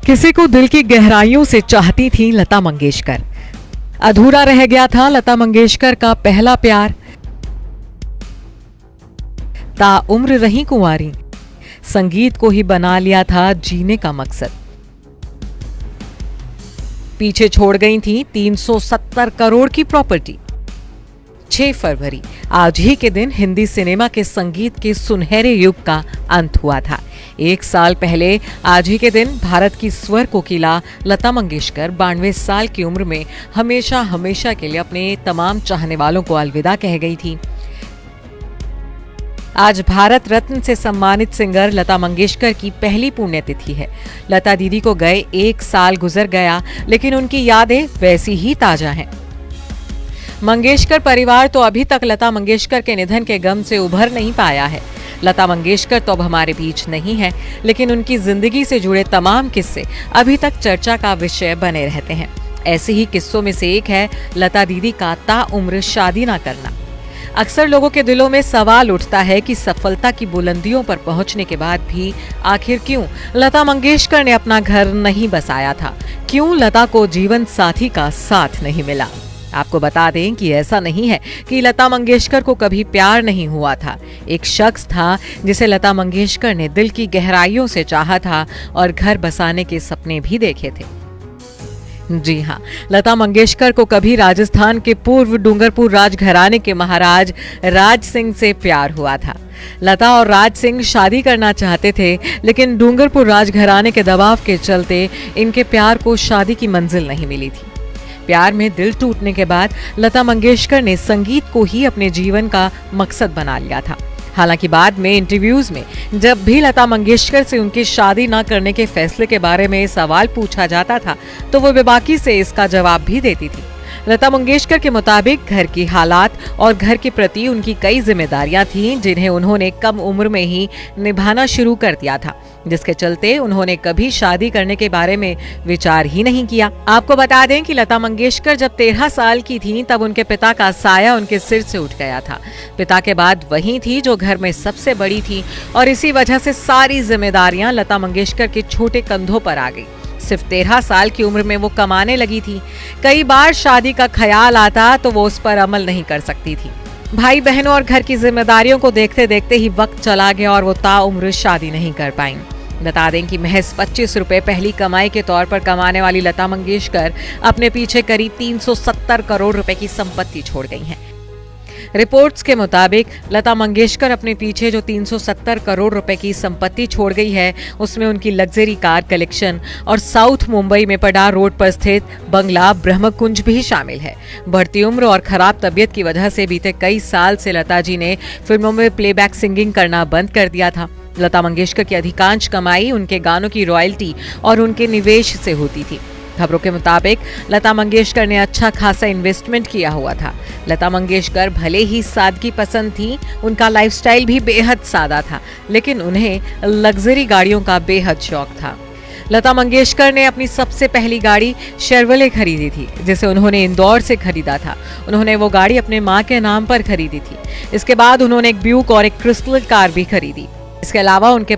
किसी को दिल की गहराइयों से चाहती थी लता मंगेशकर। अधूरा रह गया था लता मंगेशकर का पहला प्यार। ताउम्र रही कुंवारी, संगीत को ही बना लिया था जीने का मकसद। पीछे छोड़ गई थी 370 करोड़ की प्रॉपर्टी। 6 फरवरी आज ही के दिन हिंदी सिनेमा के संगीत के सुनहरे युग का अंत हुआ था। 1 साल पहले आज ही के दिन भारत की स्वर कोकिला लता मंगेशकर 92 साल की उम्र में हमेशा हमेशा के लिए अपने तमाम चाहने वालों को अलविदा कह गई थी। आज भारत रत्न से सम्मानित सिंगर लता मंगेशकर की पहली पुण्यतिथि है। लता दीदी को गए 1 साल गुजर गया, लेकिन उनकी यादें वैसी ही ताजा हैं। मंगेशकर परिवार तो अभी तक लता मंगेशकर के निधन के गम से उभर नहीं पाया है। लता मंगेशकर तो अब हमारे बीच नहीं है, लेकिन उनकी जिंदगी से जुड़े तमाम किस्से अभी तक चर्चा का विषय बने रहते हैं। ऐसे ही किस्सों में से एक है लता दीदी का ताउम्र शादी ना करना। अक्सर लोगों के दिलों में सवाल उठता है कि सफलता की बुलंदियों पर पहुंचने के बाद भी आखिर क्यों लता मंगेशकर ने अपना घर नहीं बसाया था? क्यों लता को जीवन साथी का साथ नहीं मिला? आपको बता दें कि ऐसा नहीं है कि लता मंगेशकर को कभी प्यार नहीं हुआ था। एक शख्स था जिसे लता मंगेशकर ने दिल की गहराइयों से चाहा था और घर बसाने के सपने भी देखे थे। जी हाँ, लता मंगेशकर को कभी राजस्थान के पूर्व डूंगरपुर राजघराने के महाराज राज सिंह से प्यार हुआ था। लता और राज सिंह शादी करना चाहते थे, लेकिन डूंगरपुर राजघराने के दबाव के चलते इनके प्यार को शादी की मंजिल नहीं मिली थी। प्यार में दिल टूटने के बाद लता मंगेशकर ने संगीत को ही अपने जीवन का मकसद बना लिया था। हालांकि बाद में इंटरव्यूज में जब भी लता मंगेशकर से उनकी शादी न करने के फैसले के बारे में सवाल पूछा जाता था, तो वो बेबाकी से इसका जवाब भी देती थी। लता मंगेशकर के मुताबिक घर की हालात और घर के प्रति उनकी कई जिम्मेदारियां थीं, जिन्हें उन्होंने कम उम्र में ही निभाना शुरू कर दिया था, जिसके चलते उन्होंने कभी शादी करने के बारे में विचार ही नहीं किया। आपको बता दें कि लता मंगेशकर जब 13 साल की थीं, तब उनके पिता का साया उनके सिर से उठ गया था। पिता के बाद वही थी जो घर में सबसे बड़ी थी, और इसी वजह से सारी जिम्मेदारियां लता मंगेशकर के छोटे कंधों पर आ गई। सिर्फ 13 साल की उम्र में वो कमाने लगी थी। कई बार शादी का ख्याल आता तो वो उस पर अमल नहीं कर सकती थी। भाई बहनों और घर की जिम्मेदारियों को देखते देखते ही वक्त चला गया और वो ताउम्र शादी नहीं कर पाई। बता दें कि महज 25 रुपए पहली कमाई के तौर पर कमाने वाली लता मंगेशकर अपने पीछे करीब 370 करोड़ रुपए की संपत्ति छोड़ गई हैं। रिपोर्ट्स के मुताबिक लता मंगेशकर अपने पीछे जो 370 करोड़ रुपए की संपत्ति छोड़ गई है, उसमें उनकी लग्जरी कार कलेक्शन और साउथ मुंबई में पडार रोड पर स्थित बंगला ब्रह्मकुंज भी शामिल है। बढ़ती उम्र और खराब तबीयत की वजह से बीते कई साल से लता जी ने फिल्मों में प्लेबैक सिंगिंग करना बंद कर दिया था। लता मंगेशकर की अधिकांश कमाई उनके गानों की रॉयल्टी और उनके निवेश से होती थी। खबरों के मुताबिक लता मंगेशकर ने अच्छा खासा इन्वेस्टमेंट किया हुआ था। लता मंगेशकर भले ही सादगी पसंद थी, उनका लाइफस्टाइल भी बेहद सादा था, लेकिन उन्हें लग्जरी गाड़ियों का बेहद शौक था। लता मंगेशकर ने अपनी सबसे पहली गाड़ी शेरवले खरीदी थी, जिसे उन्होंने इंदौर से खरीदा था। उन्होंने वो गाड़ी अपने मां के नाम पर खरीदी थी। इसके बाद उन्होंने एक ब्यूक और एक क्रिस्टल कार भी खरीदी। इसके अलावा उनके